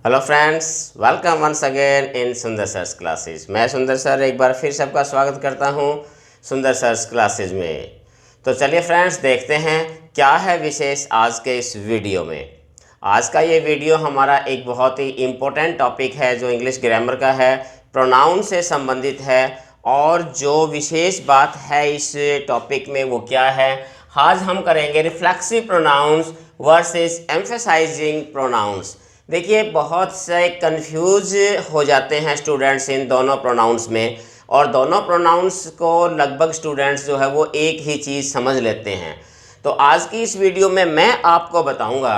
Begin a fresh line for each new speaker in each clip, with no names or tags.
Hello friends, welcome once again in Sundar sir's classes. मैं सुंदर sir एक बार फिर सबका स्वागत करता हूं सुंदर सर्स क्लासेस में। तो चलिए फ्रेंड्स, देखते हैं क्या है विशेष आज के इस वीडियो में। आज का ये वीडियो हमारा एक बहुत ही इम्पोर्टेंट टॉपिक है जो इंग्लिश ग्रामर का है, प्रोनाउन से संबंधित है। और जो विशेष बात है इस टॉपिक में वो क्या है, आज हम करेंगे reflexive pronouns versus emphasizing pronouns. देखिए, बहुत से कंफ्यूज हो जाते हैं स्टूडेंट्स इन दोनों प्रोनाउंस में, और दोनों प्रोनाउंस को लगभग स्टूडेंट्स जो है वो एक ही चीज़ समझ लेते हैं। तो आज की इस वीडियो में मैं आपको बताऊंगा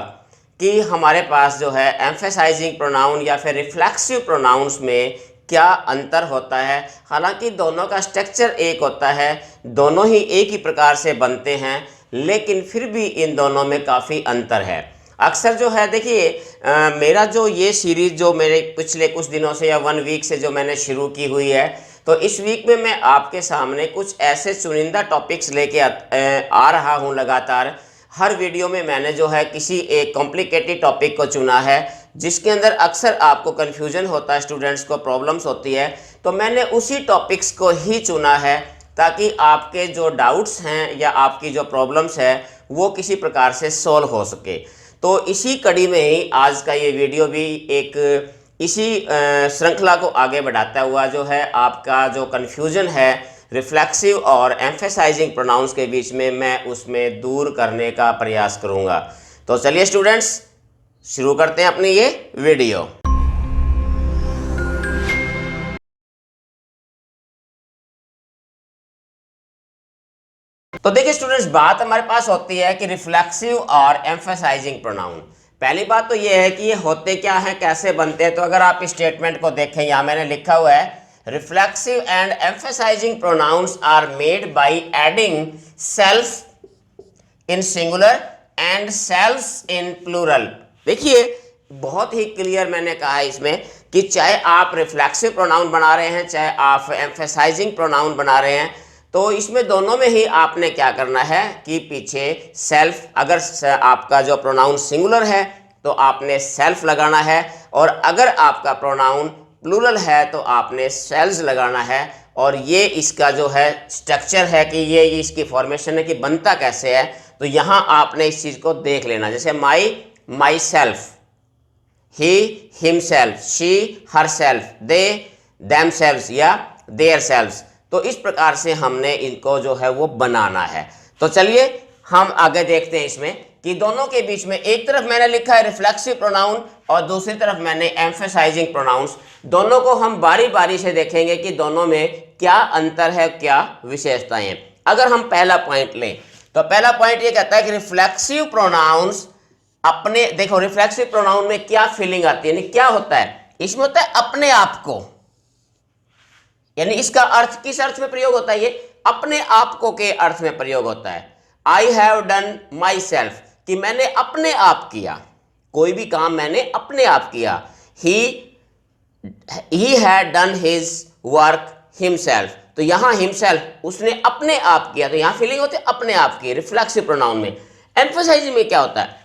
कि हमारे पास जो है एम्फेसाइजिंग प्रोनाउन या फिर रिफ्लेक्सिव प्रोनाउंस में क्या अंतर होता है। हालांकि दोनों का स्ट्रक्चर एक होता है, दोनों ही एक ही प्रकार से बनते हैं, लेकिन फिर भी इन दोनों में काफ़ी अंतर है। अक्सर जो है, देखिए, मेरा जो ये सीरीज़ जो मेरे पिछले कुछ दिनों से या 1 वीक से जो मैंने शुरू की हुई है, तो इस वीक में मैं आपके सामने कुछ ऐसे चुनिंदा टॉपिक्स लेके आ रहा हूँ लगातार। हर वीडियो में मैंने जो है किसी एक कॉम्प्लिकेटेड टॉपिक को चुना है जिसके अंदर अक्सर आपको कन्फ्यूजन होता है, स्टूडेंट्स को प्रॉब्लम्स होती है। तो मैंने उसी टॉपिक्स को ही चुना है ताकि आपके जो डाउट्स हैं या आपकी जो प्रॉब्लम्स है वो किसी प्रकार से सॉल्व हो सके। तो इसी कड़ी में ही आज का ये वीडियो भी एक इसी श्रृंखला को आगे बढ़ाता हुआ जो है आपका जो कन्फ्यूजन है रिफ्लेक्सिव और एम्फेसाइजिंग प्रोनाउंस के बीच में, मैं उसमें दूर करने का प्रयास करूंगा। तो चलिए स्टूडेंट्स, शुरू करते हैं अपनी ये वीडियो। तो देखिए स्टूडेंट्स, बात हमारे पास होती है कि रिफ्लेक्सिव और एम्फेसाइजिंग प्रोनाउन। पहली बात तो ये है कि ये होते क्या हैं, कैसे बनते हैं। तो अगर आप इस स्टेटमेंट को देखें, यहाँ मैंने लिखा हुआ है, reflexive and emphasizing pronouns are made by adding self in singular and selves in plural. देखिए, बहुत ही क्लियर मैंने कहा है इसमें कि चाहे आप रिफ्लेक्सिव प्रोनाउन बना रहे हैं, चाहे आप एम्फेसाइजिंग प्रोनाउन बना रहे हैं, तो इसमें दोनों में ही आपने क्या करना है कि पीछे सेल्फ, अगर आपका जो प्रोनाउन सिंगुलर है तो आपने सेल्फ लगाना है, और अगर आपका प्रोनाउन प्लूरल है तो आपने सेल्स लगाना है। और ये इसका जो है स्ट्रक्चर है कि ये इसकी फॉर्मेशन है कि बनता कैसे है। तो यहाँ आपने इस चीज़ को देख लेना, जैसे my self, he himself, she herself, they themselves या देयर सेल्व्स। तो इस प्रकार से हमने इनको जो है वो बनाना है। तो चलिए हम आगे देखते हैं इसमें कि दोनों के बीच में एक तरफ मैंने लिखा है रिफ्लेक्सिव प्रोनाउन और दूसरी तरफ मैंने एम्फेसाइजिंग प्रोनाउंस। दोनों को हम बारी बारी से देखेंगे कि दोनों में क्या अंतर है, क्या विशेषताएं हैं। अगर हम पहला पॉइंट लें तो पहला पॉइंट ये कहता है कि रिफ्लेक्सिव प्रोनाउंस अपने, देखो रिफ्लेक्सिव प्रोनाउन में क्या फीलिंग आती है, यानी क्या होता है, इसमें होता है अपने आप को, यानी इसका अर्थ किस अर्थ में प्रयोग होता है, ये अपने आप को के अर्थ में प्रयोग होता है। I have done my self, कि मैंने अपने आप किया, कोई भी काम मैंने अपने आप किया। He had done his work himself, तो यहां हिमसेल्फ उसने अपने आप किया, तो यहां फीलिंग होती है अपने आप की रिफ्लेक्सिव प्रोनाउन में। एम्फेसाइजिंग में क्या होता है,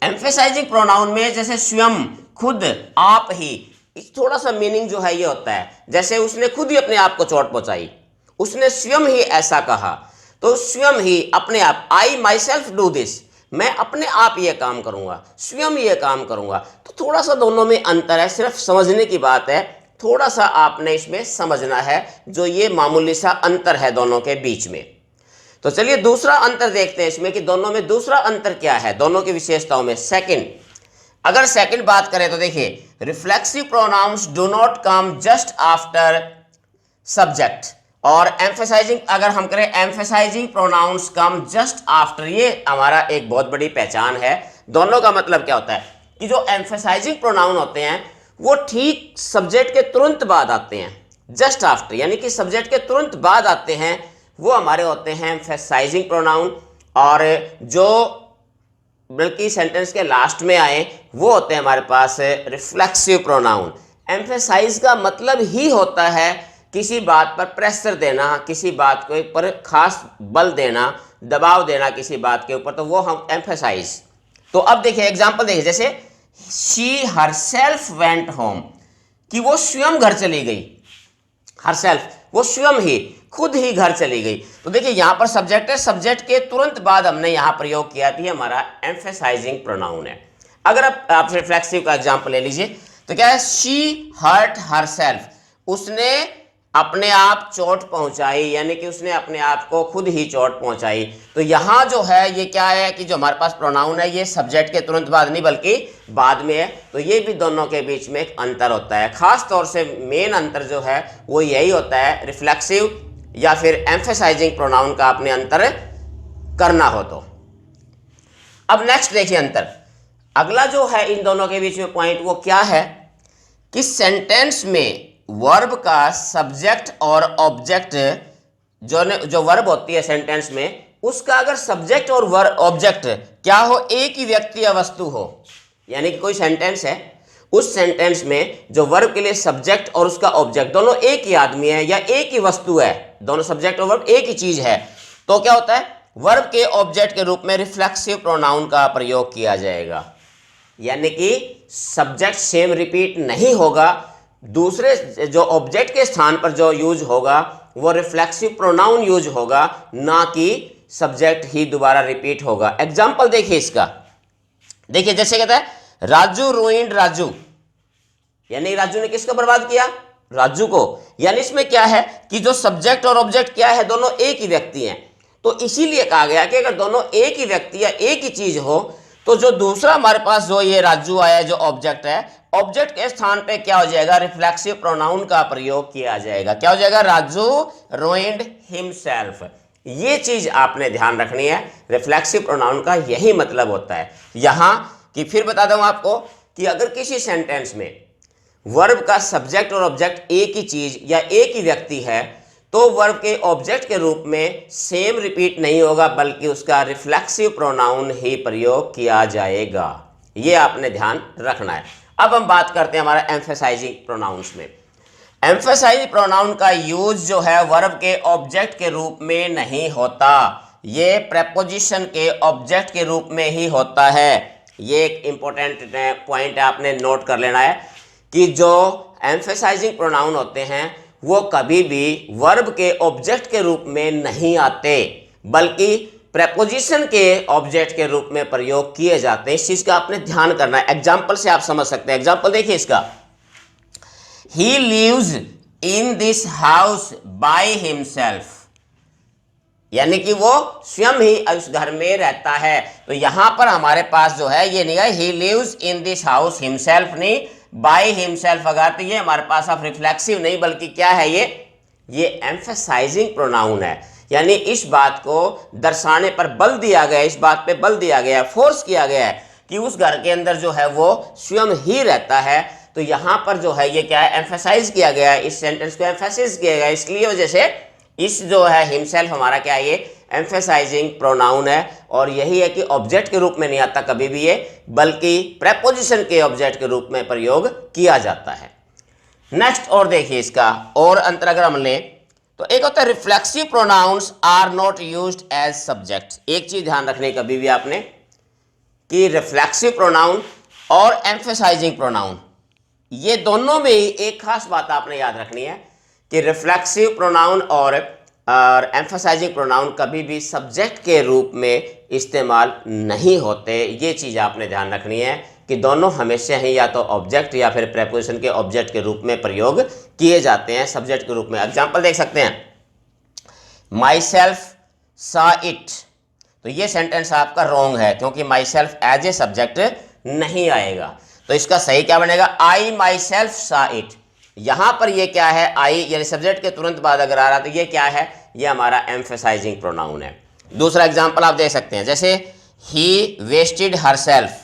एम्फेसाइजिंग प्रोनाउन में जैसे स्वयं, खुद, आप ही, थोड़ा सा मीनिंग जो है ये होता है, जैसे उसने खुद ही अपने आप को चोट पहुंचाई, उसने स्वयं ही ऐसा कहा, तो स्वयं ही अपने आप, आई माई सेल्फ डू दिस, मैं अपने आप ये काम करूंगा, स्वयं ये काम करूंगा। तो थोड़ा सा दोनों में अंतर है, सिर्फ समझने की बात है, थोड़ा सा आपने इसमें समझना है, जो ये मामूली सा अंतर है दोनों के बीच में। तो चलिए दूसरा अंतर देखते हैं इसमें कि दोनों में दूसरा अंतर क्या है, दोनों की विशेषताओं में। सेकंड, अगर सेकंड बात करें तो देखिए, reflexive pronouns do not come just after subject, और एम्फेसाइजिंग, अगर हम करें emphasizing pronouns come just after. ये हमारा एक बहुत बड़ी पहचान है। दोनों का मतलब क्या होता है कि जो एम्फेसाइजिंग प्रोनाउन होते हैं वो ठीक सब्जेक्ट के तुरंत बाद आते हैं, जस्ट आफ्टर, यानी कि सब्जेक्ट के तुरंत बाद आते हैं, वो हमारे होते हैं एम्फेसाइजिंग प्रोनाउन। और जो बल्कि सेंटेंस के लास्ट में आए वो होते हैं हमारे पास रिफ्लेक्सिव प्रोनाउन। एम्फेसाइज का मतलब ही होता है किसी बात पर प्रेशर देना, किसी बात के ऊपर खास बल देना, दबाव देना किसी बात के ऊपर, तो वो हम एम्फेसाइज। तो अब देखिए एग्जांपल देखिए, जैसे शी हरसेल्फ वेंट होम, कि वो स्वयं घर चली गई। हरसेल्फ, वो स्वयं ही, खुद ही घर चली गई। तो देखिए यहां पर सब्जेक्ट है, सब्जेक्ट के तुरंत बाद हमने यहां प्रयोग किया था, हमारा एम्फेसाइजिंग प्रोनाउन है। अगर आप रिफ्लेक्सिव का एग्जांपल ले लीजिए तो क्या है, शी हर्ट हरसेल्फ, उसने अपने आप चोट पहुंचाई, यानी कि उसने अपने आप को खुद ही चोट पहुंचाई। तो यहां जो है ये क्या है कि जो हमारे पास प्रोनाउन है ये सब्जेक्ट के तुरंत बाद नहीं बल्कि बाद में है। तो ये भी दोनों के बीच में एक अंतर होता है, खास तौर से मेन अंतर जो है वो यही होता है, रिफ्लेक्सिव या फिर एम्फेसाइजिंग प्रोनाउन का आपने अंतर करना हो तो। अब नेक्स्ट देखिए अंतर, अगला जो है इन दोनों के बीच में पॉइंट वो क्या है कि सेंटेंस में वर्ब का सब्जेक्ट और ऑब्जेक्ट, जो वर्ब होती है सेंटेंस में, उसका अगर सब्जेक्ट और वर्ब ऑब्जेक्ट क्या हो, एक ही व्यक्ति या वस्तु हो, यानी कि कोई सेंटेंस है, उस सेंटेंस में जो वर्ब के लिए सब्जेक्ट और उसका ऑब्जेक्ट दोनों एक ही आदमी है या एक ही वस्तु है, दोनों सब्जेक्ट और वर्ब एक ही चीज है, तो क्या होता है, वर्ब के ऑब्जेक्ट के रूप में रिफ्लेक्सिव प्रोनाउन का प्रयोग किया जाएगा। यानी कि सब्जेक्ट सेम रिपीट नहीं होगा, दूसरे जो ऑब्जेक्ट के स्थान पर जो यूज होगा वो रिफ्लेक्सिव प्रोनाउन यूज होगा, ना कि सब्जेक्ट ही दोबारा रिपीट होगा। एग्जांपल देखिए इसका, देखिए जैसे कहता है राजू रूइंड राजू, यानी राजू ने किसको बर्बाद किया, राजू को। यानी इसमें क्या है कि जो सब्जेक्ट और ऑब्जेक्ट क्या है, दोनों एक ही व्यक्ति हैं। तो इसीलिए कहा गया कि अगर दोनों एक ही व्यक्ति या एक ही चीज हो तो जो दूसरा हमारे पास जो ये राजू आया जो ऑब्जेक्ट है, ऑब्जेक्ट के स्थान पे क्या हो जाएगा, रिफ्लेक्सिव प्रोनाउन का प्रयोग किया जाएगा। क्या हो जाएगा, राजू रूइंड हिमसेल्फ। ये चीज आपने ध्यान रखनी है, रिफ्लेक्सिव प्रोनाउन का यही मतलब होता है। यहां कि फिर बता दूं आपको कि अगर किसी सेंटेंस में वर्ब का सब्जेक्ट और ऑब्जेक्ट एक ही चीज या एक ही व्यक्ति है तो वर्ब के ऑब्जेक्ट के रूप में सेम रिपीट नहीं होगा बल्कि उसका रिफ्लेक्सिव प्रोनाउन ही प्रयोग किया जाएगा। ये आपने ध्यान रखना है। अब हम बात करते हैं हमारा एम्फेसाइजिंग प्रोनाउंस में। एम्फेसाइज प्रोनाउन का यूज जो है वर्ब के ऑब्जेक्ट के रूप में नहीं होता, ये प्रेपोजिशन के ऑब्जेक्ट के रूप में ही होता है। ये एक इंपॉर्टेंट पॉइंट आपने नोट कर लेना है कि जो एम्फेसाइजिंग प्रोनाउन होते हैं वो कभी भी वर्ब के ऑब्जेक्ट के रूप में नहीं आते बल्कि प्रेपोजिशन के ऑब्जेक्ट के रूप में प्रयोग किए जाते हैं। इस चीज का आपने ध्यान करना है। एग्जाम्पल से आप समझ सकते हैं। एग्जाम्पल देखिए इसका, ही lives in this house by himself, यानी कि वो स्वयं ही उस घर में रहता है। तो यहां पर हमारे पास जो है ये नहीं है he lives in this house himself, नहीं बाय हिमसेल्फ अगर, तो ये हमारे पास अब रिफ्लेक्सिव नहीं बल्कि क्या है, ये एम्फेसाइजिंग प्रोनाउन है। यानी इस बात को दर्शाने पर बल दिया गया, इस बात पे बल दिया गया, फोर्स किया गया है कि उस घर के अंदर जो है वो स्वयं ही रहता है। तो यहां पर जो है ये क्या है, एम्फेसाइज किया गया है, इस सेंटेंस को एम्फेसिस किया गया, इसलिए वजह से इस जो है हिमसेल्फ हमारा क्या है, ये एम्फेसाइजिंग प्रोनाउन है। और यही है कि ऑब्जेक्ट के रूप में नहीं आता कभी भी ये, बल्कि प्रेपोजिशन के ऑब्जेक्ट के रूप में प्रयोग किया जाता है। नेक्स्ट और देखिए इसका और अंतर अगर हम लें तो एक होता है reflexive pronouns are not used as subject. एक चीज ध्यान रखनी कभी भी आपने कि रिफ्लेक्सिव प्रोनाउन और एम्फेसाइजिंग प्रोनाउन ये दोनों में ही एक खास बात आपने याद रखनी है कि रिफ्लेक्सिव प्रोनाउन और एम्फेसाइजिंग प्रोनाउन कभी भी सब्जेक्ट के रूप में इस्तेमाल नहीं होते। ये चीज़ आपने ध्यान रखनी है कि दोनों हमेशा ही या तो ऑब्जेक्ट या फिर प्रेपोजिशन के ऑब्जेक्ट के रूप में प्रयोग किए जाते हैं, सब्जेक्ट के रूप में। एग्जाम्पल देख सकते हैं, माई सेल्फ सा इट, तो ये सेंटेंस आपका रॉन्ग है क्योंकि myself as a subject नहीं आएगा। तो इसका सही क्या बनेगा, आई माई सेल्फ सा इट। यहां पर ये क्या है, आई यानी सब्जेक्ट के तुरंत बाद अगर आ रहा तो ये क्या है, ये हमारा एम्फेसाइजिंग प्रोनाउन है। दूसरा एग्जांपल आप देख सकते हैं, जैसे ही वेस्टेड हरसेल्फ,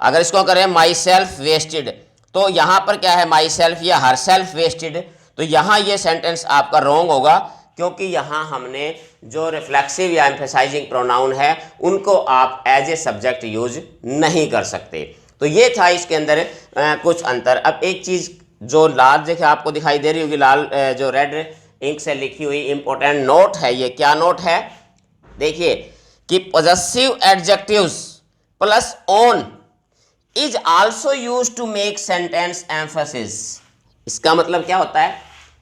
अगर इसको करें माई सेल्फ वेस्टेड, तो यहां पर क्या है, माई सेल्फ या हरसेल्फ वेस्टेड, तो यहां ये सेंटेंस आपका रॉन्ग होगा क्योंकि यहां हमने जो रिफ्लेक्सिव या एम्फेसाइजिंग प्रोनाउन है उनको आप एज ए सब्जेक्ट यूज नहीं कर सकते। तो ये था इसके अंदर कुछ अंतर। अब एक चीज जो लाल देखिए आपको दिखाई दे रही होगी, लाल जो रेड इंक से लिखी हुई इंपॉर्टेंट नोट है, ये क्या नोट है, देखिए कि possessive adjectives plus own is also use to make sentence emphasis. इसका मतलब क्या होता है?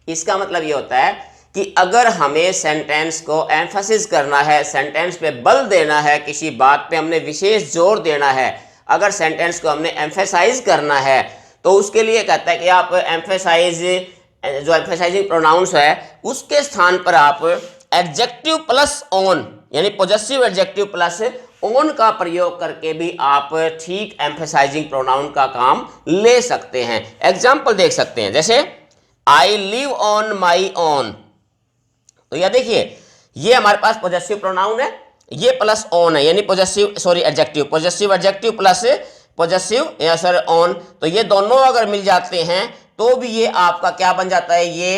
इसका मतलब ये होता है कि अगर हमें सेंटेंस को एम्फेसिस करना है, सेंटेंस पे बल देना है, किसी बात पे हमने विशेष जोर देना है, अगर सेंटेंस को हमने एम्फेसाइज करना है, तो उसके लिए कहता है कि आप एम्फेसाइज, जो एम्फेसाइजिंग प्रोनाउंस है उसके स्थान पर आप एडजेक्टिव प्लस ऑन, यानी पॉजेसिव एडजेक्टिव प्लस ऑन का प्रयोग करके भी आप ठीक एम्फेसाइजिंग प्रोनाउन का काम ले सकते हैं। एग्जाम्पल देख सकते हैं, जैसे I live on my on. तो यह देखिए, ये हमारे पास पॉजेसिव प्रोनाउन है, ये प्लस ऑन है, यानी possessive sorry adjective, possessive adjective plus possessive या सर ऑन, तो ये दोनों अगर मिल जाते हैं तो भी ये आपका क्या बन जाता है? ये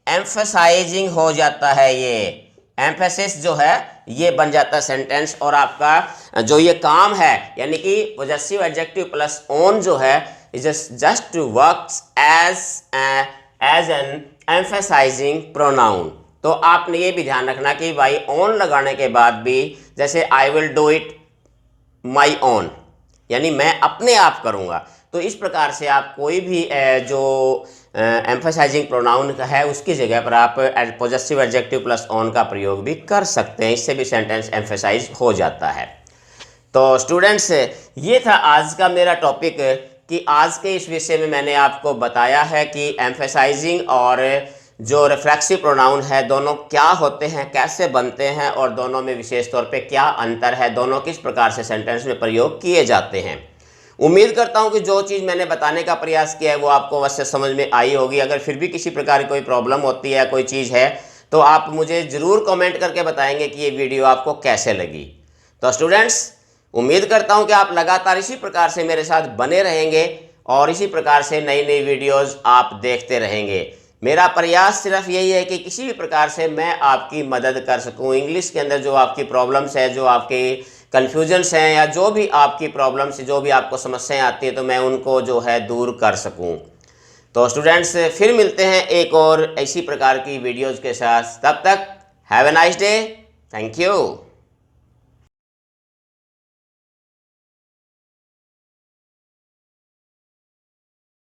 एम्फेसाइजिंग हो जाता है, ये एम्फेसिस जो है ये बन जाता है सेंटेंस। और आपका जो ये काम है, यानी कि पॉजेसिव एडजेक्टिव प्लस ऑन जो है, is just works as an emphasizing pronoun. तो आपने ये भी ध्यान रखना कि भाई ऑन लगाने के बाद भी, जैसे I will do it my on, यानी मैं अपने आप करूँगा। तो इस प्रकार से आप कोई भी जो एम्फेसाइजिंग प्रोनाउन का है उसकी जगह पर आप पॉजेसिव एडजेक्टिव प्लस ऑन का प्रयोग भी कर सकते हैं, इससे भी सेंटेंस एम्फेसाइज हो जाता है। तो स्टूडेंट्स, ये था आज का मेरा टॉपिक कि आज के इस विषय में मैंने आपको बताया है कि एम्फेसाइजिंग और जो रिफ्लेक्सिव प्रोनाउन है दोनों क्या होते हैं, कैसे बनते हैं, और दोनों में विशेष तौर पे क्या अंतर है, दोनों किस प्रकार से सेंटेंस में प्रयोग किए जाते हैं। उम्मीद करता हूं कि जो चीज़ मैंने बताने का प्रयास किया है वो आपको अवश्य समझ में आई होगी। अगर फिर भी किसी प्रकार की कोई प्रॉब्लम होती है, कोई चीज़ है, तो आप मुझे ज़रूर कमेंट करके बताएंगे कि ये वीडियो आपको कैसे लगी। तो स्टूडेंट्स, उम्मीद करता हूं कि आप लगातार इसी प्रकार से मेरे साथ बने रहेंगे और इसी प्रकार से नई नई वीडियोज़ आप देखते रहेंगे। मेरा प्रयास सिर्फ यही है कि किसी भी प्रकार से मैं आपकी मदद कर सकूं। इंग्लिश के अंदर जो आपकी प्रॉब्लम्स है, जो आपकी कन्फ्यूजन्स हैं, या जो भी आपकी प्रॉब्लम्स, जो भी आपको समस्याएं आती हैं, तो मैं उनको जो है दूर कर सकूं। तो स्टूडेंट्स, फिर मिलते हैं एक और इसी प्रकार की वीडियोज़ के साथ। तब तक have a nice day. Thank you.